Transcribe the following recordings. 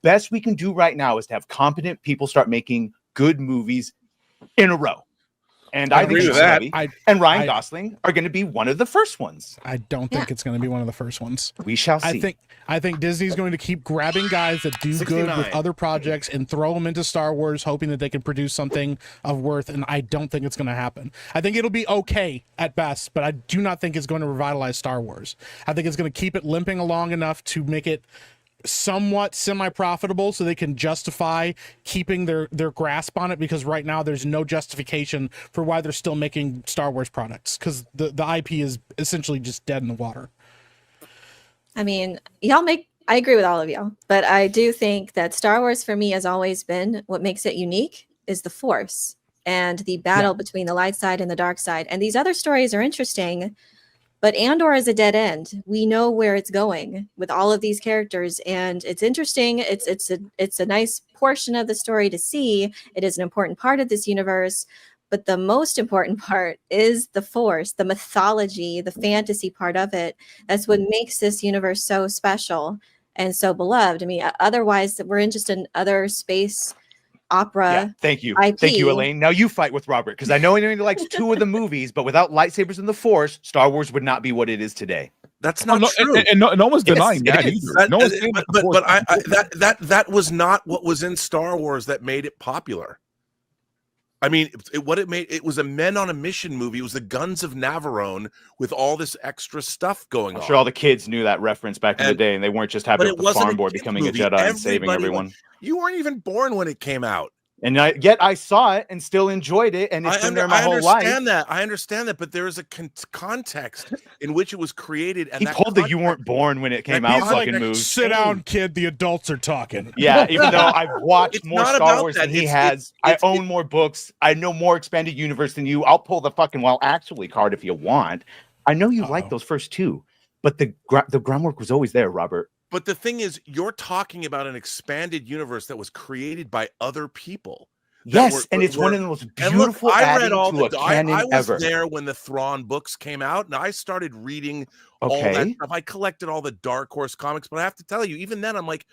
best we can do right now is to have competent people start making good movies in a row. And I think and Ryan Gosling are going to be one of the first ones. I don't think it's going to be one of the first ones. We shall see. I think Disney's going to keep grabbing guys that do 69. Good with other projects and throw them into Star Wars, hoping that they can produce something of worth. And I don't think it's going to happen. I think it'll be okay at best, but I do not think it's going to revitalize Star Wars. I think it's going to keep it limping along enough to make it somewhat semi-profitable so they can justify keeping their grasp on it, because right now there's no justification for why they're still making Star Wars products, because the IP is essentially just dead in the water. I mean, I agree with all of y'all, but I do think that Star Wars for me has always been, what makes it unique is the Force and the battle between the light side and the dark side. And these other stories are interesting, but Andor is a dead end. We know where it's going with all of these characters, and it's interesting. It's a nice portion of the story to see. It is an important part of this universe, but the most important part is the Force, the mythology, the fantasy part of it. That's what makes this universe so special and so beloved. I mean, otherwise we're in just another space opera. Yeah, thank you. IP. Thank you, Elaine. Now you fight with Robert, because I know he only likes 2 of the movies, but without lightsabers and the Force, Star Wars would not be what it is today. That's not true. And no one's denying that either. No one's saying that was not what was in Star Wars that made it popular. I mean, it was a men on a mission movie. It was the Guns of Navarone with all this extra stuff going on. I'm sure all the kids knew that reference back in the day, and they weren't just happy with the farm boy becoming a Jedi and saving everyone. You weren't even born when it came out. And yet I saw it and still enjoyed it, and it's been there my whole life. I understand that, but there is a context in which it was created. And he pulled the "you weren't born when it came out" fucking move. Sit down, kid. The adults are talking. Yeah, even though I've watched more Star Wars than he has, I own more books. I know more expanded universe than you. I'll pull the fucking "well, actually" card if you want. I know you like those first 2, but the groundwork was always there, Robert. But the thing is, you're talking about an expanded universe that was created by other people. Yes, and it's one of the most beautiful adding to a canon I was ever. there when the Thrawn books came out, and I started reading all that stuff. I collected all the Dark Horse comics, but I have to tell you, even then, I'm like,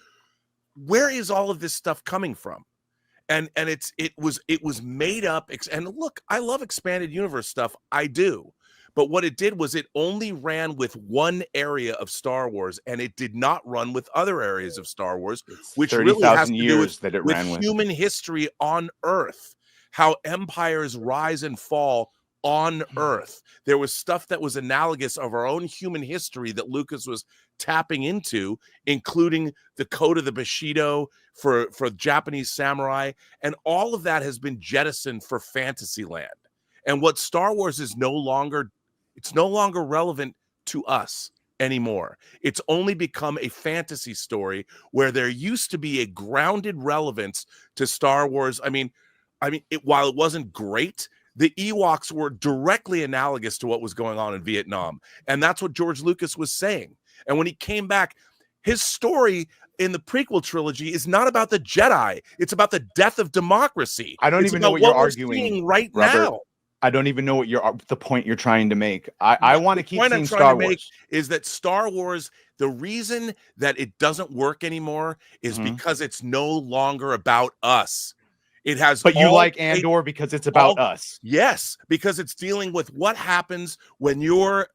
where is all of this stuff coming from? And it was made up. And look, I love expanded universe stuff. I do. But what it did was it only ran with one area of Star Wars, and it did not run with other areas of Star Wars, which really has to do with human history on Earth, how empires rise and fall on Earth. There was stuff that was analogous of our own human history that Lucas was tapping into, including the Code of the Bushido for Japanese samurai, and all of that has been jettisoned for Fantasyland. And what Star Wars is no longer relevant to us anymore. It's only become a fantasy story where there used to be a grounded relevance to Star Wars. While it wasn't great, the Ewoks were directly analogous to what was going on in Vietnam. And that's what George Lucas was saying. And when he came back, his story in the prequel trilogy is not about the Jedi. It's about the death of democracy. I don't even know what you're arguing right Robert. Now. I don't even know what the point you're trying to make. I want to keep seeing Star Wars. Is that Star Wars, the reason that it doesn't work anymore is because it's no longer about us. It has, but you like Andor because it's about us. Yes, because it's dealing with what happens when you're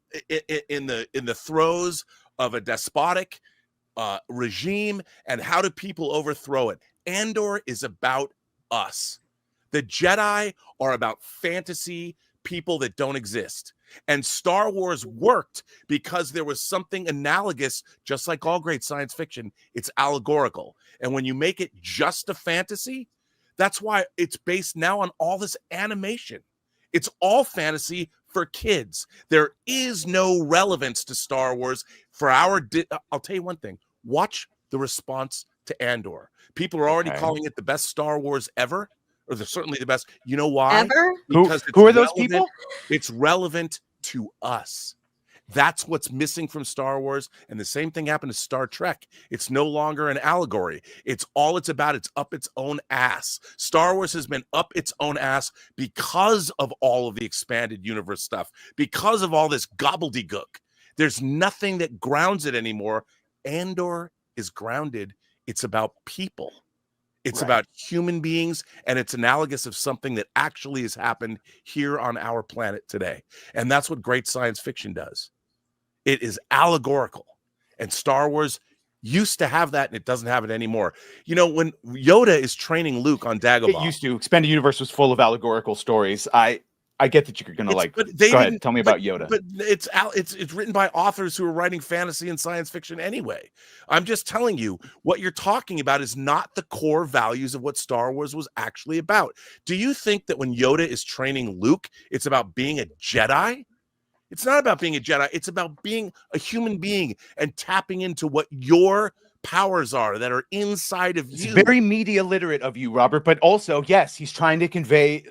in the throes of a despotic regime, and how do people overthrow it. Andor is about us. The Jedi are about fantasy people that don't exist. And Star Wars worked because there was something analogous, just like all great science fiction. It's allegorical. And when you make it just a fantasy, that's why it's based now on all this animation. It's all fantasy for kids. There is no relevance to Star Wars for I'll tell you one thing. Watch the response to Andor. People are already calling it the best Star Wars ever. Or they're certainly the best. You know why? Ever? Because who are those people? It's relevant to us. That's what's missing from Star Wars. And the same thing happened to Star Trek. It's no longer an allegory. It's about. It's up its own ass. Star Wars has been up its own ass because of all of the expanded universe stuff, because of all this gobbledygook. There's nothing that grounds it anymore. Andor is grounded It's about people. It's about human beings, and it's analogous of something that actually has happened here on our planet today. And that's what great science fiction does. It is allegorical. And Star Wars used to have that, and it doesn't have it anymore. You know, when Yoda is training Luke on Dagobah, it used to. Expanded Universe was full of allegorical stories. I get that you're gonna go ahead, tell me about Yoda. But it's written by authors who are writing fantasy and science fiction anyway. I'm just telling you, what you're talking about is not the core values of what Star Wars was actually about. Do you think that when Yoda is training Luke, it's about being a Jedi? It's not about being a Jedi. It's about being a human being and tapping into what your powers are that are inside of you. It's very media literate of you, Robert, but also, yes, he's trying to convey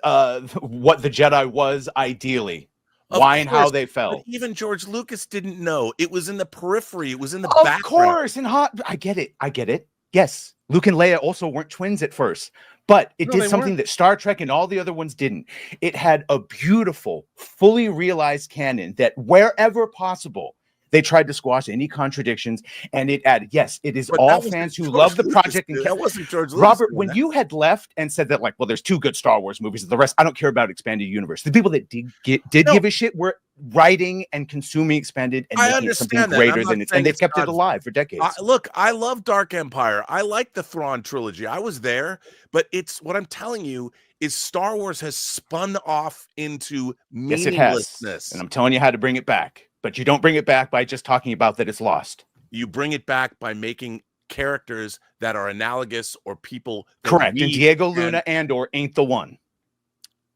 what the Jedi was ideally, why and how they fell. But even George Lucas didn't know. It was in the periphery. It was in the background. Of course, I get it. Yes, Luke and Leia also weren't twins at first, but it did something that Star Trek and all the other ones didn't. It had a beautiful, fully realized canon that wherever possible, they tried to squash any contradictions, and it added, yes, it is all fans who love the project. And that wasn't George Lucas. Robert, when you had left and said that, like, well, there's 2 good Star Wars movies, the rest, I don't care about Expanded Universe. The people that did give a shit were writing and consuming Expanded and making it something greater than it, and they've kept it alive for decades. Look, I love Dark Empire. I like the Thrawn trilogy. I was there, but it's what I'm telling you is Star Wars has spun off into meaninglessness. Yes, it has. And I'm telling you how to bring it back. But you don't bring it back by just talking about that it's lost. You bring it back by making characters that are analogous or people. Correct. And Diego Luna or ain't the one.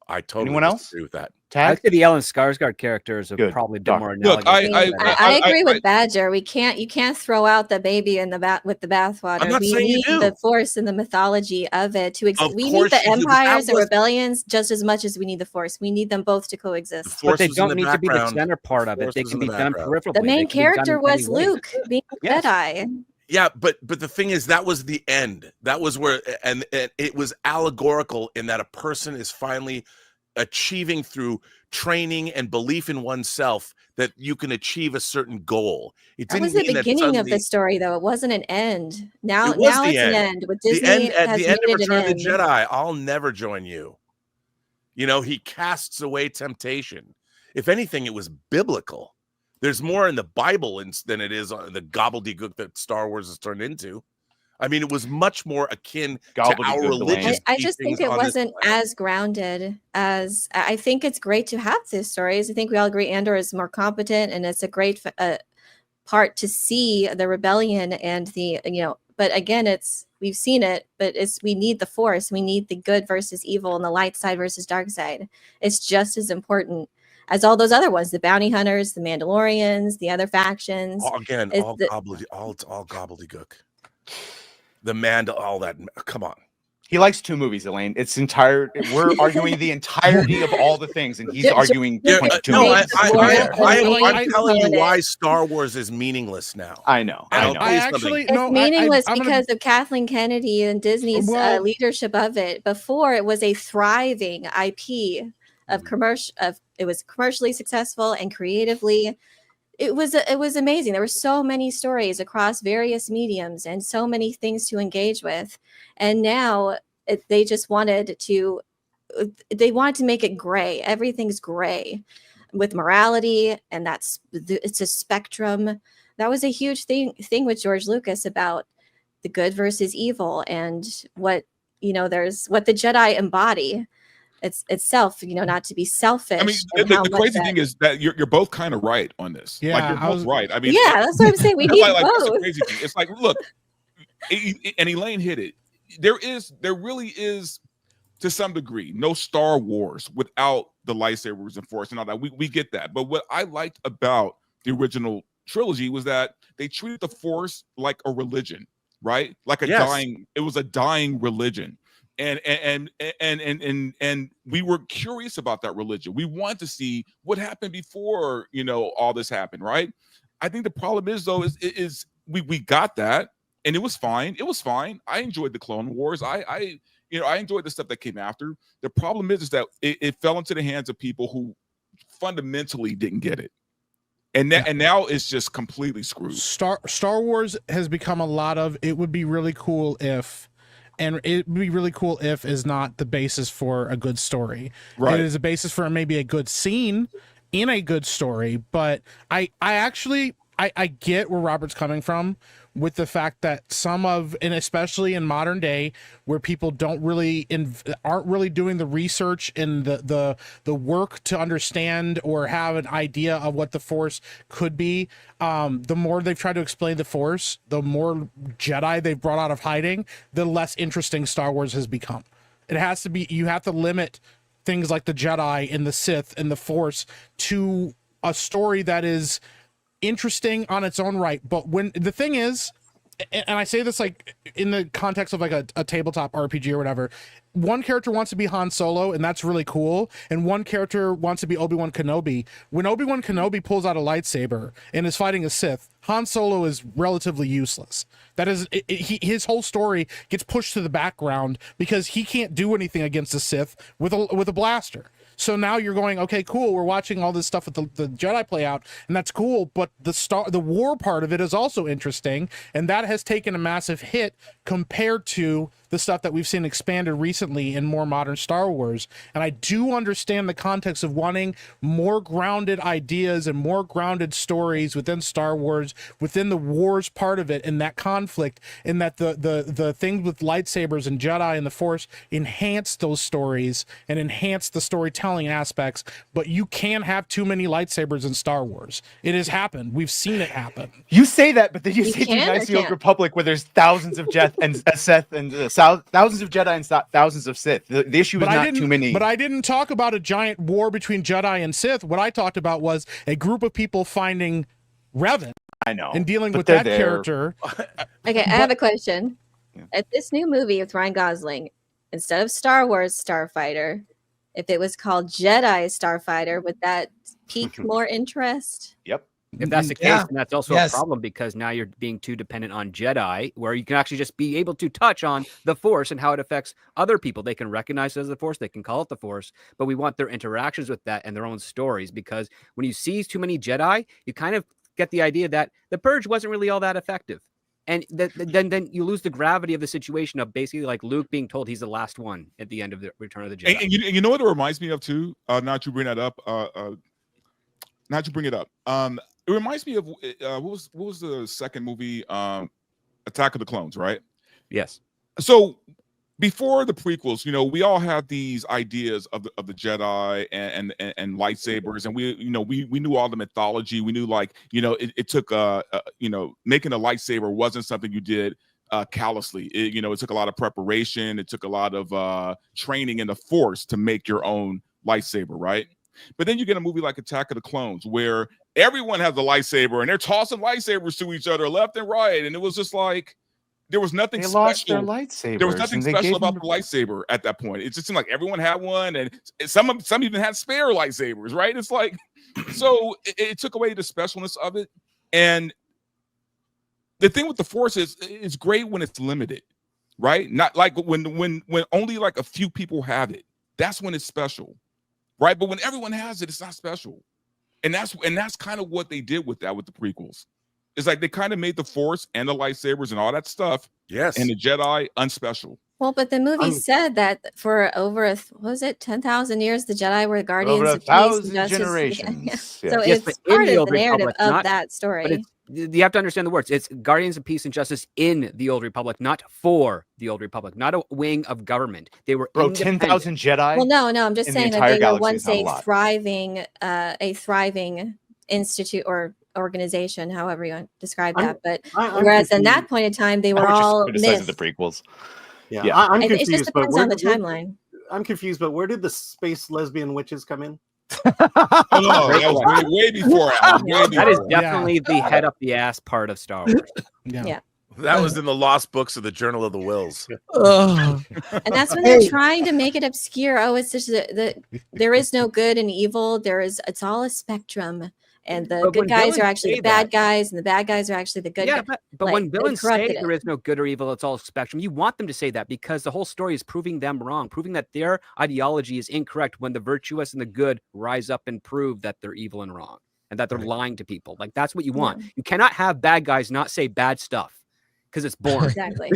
I totally Anyone else agree with that. I'd say the Ellen Skarsgård characters have probably been more analogous. Look, I agree with Badger. You can't throw out the baby in the with the bathwater. We need the Force and the mythology of it to exist. We need the empires and rebellions just as much as we need the Force. We need them both to coexist. But they don't need to be the center part of it. They can be done peripherally. The main character was Luke being a Jedi. Yeah, but the thing is, that was the end. That was where, and it was allegorical in that a person is finally achieving through training and belief in oneself that you can achieve a certain goal. That was the beginning of the story, though. It wasn't an end. Now it's an end. With Disney, at the end of Return of the Jedi, I'll never join you. You know, he casts away temptation. If anything, it was biblical. There's more in the Bible than it is on the gobbledygook that Star Wars has turned into. I mean, it was much more akin to our religious. I just think it wasn't as grounded as I think it's great to have these stories. I think we all agree Andor is more competent, and it's a great part to see the rebellion and the But again, we've seen it, but we need the Force. We need the good versus evil and the light side versus dark side. It's just as important as all those other ones, the bounty hunters, the Mandalorians, the other factions. All gobbledygook. All that. Come on. He likes 2 movies, Elaine. We're arguing the entirety of all the things, and he's arguing 22 movies. I'm telling you why Star Wars is meaningless now. I know. It's meaningless because of Kathleen Kennedy and Disney's leadership of it. Before, it was a thriving IP of it was commercially successful and creatively. It was amazing. There were so many stories across various mediums and so many things to engage with. And now they just wanted to make it gray. Everything's gray with morality, and it's a spectrum. That was a huge thing with George Lucas about the good versus evil and what the Jedi embody. It's itself, not to be selfish. I mean, the crazy thing is that you're both kind of right on this. Yeah, like you're both right. I mean, that's what I'm saying. We need both. That's the crazy thing. It's like, look, and Elaine hit it. There really is, to some degree, no Star Wars without the lightsabers and Force and all that. We get that. But what I liked about the original trilogy was that they treated the Force like a religion, right? Like it was a dying religion. And we were curious about that religion. We wanted to see what happened before, all this happened, right? I think the problem is, though, is we got that, and it was fine. It was fine. I enjoyed the Clone Wars. I enjoyed the stuff that came after. The problem is that it fell into the hands of people who fundamentally didn't get it. And now it's just completely screwed. Star Wars has become a lot of, it would be really cool if, and it would be really cool if is not the basis for a good story. Right. It is a basis for maybe a good scene in a good story. But I actually get where Robert's coming from with the fact that some of, and especially in modern day where people don't really aren't really doing the research and the work to understand or have an idea of what the Force could be, the more they've tried to explain the Force, the more Jedi they've brought out of hiding, the less interesting Star Wars has become. It has to be, you have to limit things like the Jedi and the Sith and the Force to a story that is interesting on its own right. But when the thing is, and I say this like in the context of like a tabletop RPG or whatever, one character wants to be Han Solo and that's really cool, and one character wants to be Obi-Wan Kenobi. When Obi-Wan Kenobi pulls out a lightsaber and is fighting a Sith, Han Solo is relatively useless. That is, his whole story gets pushed to the background because he can't do anything against a Sith with a blaster. So now you're going, okay, cool. We're watching all this stuff with the Jedi play out, and that's cool. But the war part of it is also interesting, and that has taken a massive hit compared to the stuff that we've seen expanded recently in more modern Star Wars. And I do understand the context of wanting more grounded ideas and more grounded stories within Star Wars, within the wars part of it, and that conflict, and that the things with lightsabers and Jedi and the Force enhance those stories and enhance the storytelling aspects. But you can't have too many lightsabers in Star Wars. It has happened. We've seen it happen. You say that, but then you say Knights of the Old Republic, where there's thousands of Seth and thousands of Jedi and thousands of Sith. The issue is not too many. But I didn't talk about a giant war between Jedi and Sith. What I talked about was a group of people finding Revan. I know. And dealing with that character. Okay, I have a question. Yeah. At this new movie with Ryan Gosling, instead of Star Wars Starfighter, if it was called Jedi Starfighter, would that pique more interest? Yep. If that's the case, then that's also a problem, because now you're being too dependent on Jedi, where you can actually just be able to touch on the Force and how it affects other people. They can recognize it as the Force, they can call it the Force, but we want their interactions with that and their own stories, because when you see too many Jedi, you kind of get the idea that the Purge wasn't really all that effective. And then you lose the gravity of the situation of basically like Luke being told he's the last one at the end of the Return of the Jedi. And you know what it reminds me of too? Not to bring that up. Not to bring it up. It reminds me of what was the second movie? Attack of the Clones, right? Yes. So before the prequels, we all had these ideas of the Jedi and lightsabers, and we knew all the mythology. We knew it took making a lightsaber wasn't something you did callously. It took a lot of preparation. It took a lot of training in the Force to make your own lightsaber, right? But then you get a movie like Attack of the Clones, where everyone has a lightsaber and they're tossing lightsabers to each other left and right, and it was just like there was nothing special. Lost their lightsabers. There was nothing special about the lightsaber at that point. It just seemed like everyone had one, and some even had spare lightsabers, right? It's like, so it took away the specialness of it. And the thing with the Force is it's great when it's limited, right? Not like when only like a few people have it. That's when it's special, right? But when everyone has it, it's not special. And that's kind of what they did with that with the prequels. It's like they kind of made the Force and the lightsabers and all that stuff, and the Jedi unspecial. Well, but the movie said that for over 10,000 years, the Jedi were guardians of peace and justice. Generations. So it's part of the narrative of that story. You have to understand the words. It's guardians of peace and justice in the Old Republic, not for the Old Republic, not a wing of government. They were 10,000 Jedi. Well, no, I'm just saying that they were once a thriving institute or organization, however you want to describe that. But whereas in that point in time, they were all myths. The prequels. Yeah. I'm confused. It just depends on the timeline. I'm confused, but where did the space lesbian witches come in? That was way before. That is definitely the head up the ass part of Star Wars. Yeah. That was in the lost books of the Journal of the Wills. And that's when they're trying to make it obscure. Oh, it's just there is no good and evil. It's all a spectrum. And the good guys are actually the bad guys, and the bad guys are actually the good guys. But when villains say there is no good or evil, it's all a spectrum, you want them to say that, because the whole story is proving them wrong, proving that their ideology is incorrect when the virtuous and the good rise up and prove that they're evil and wrong. and that they're lying to people. Like that's what you want. You cannot have bad guys not say bad stuff because it's boring. Exactly.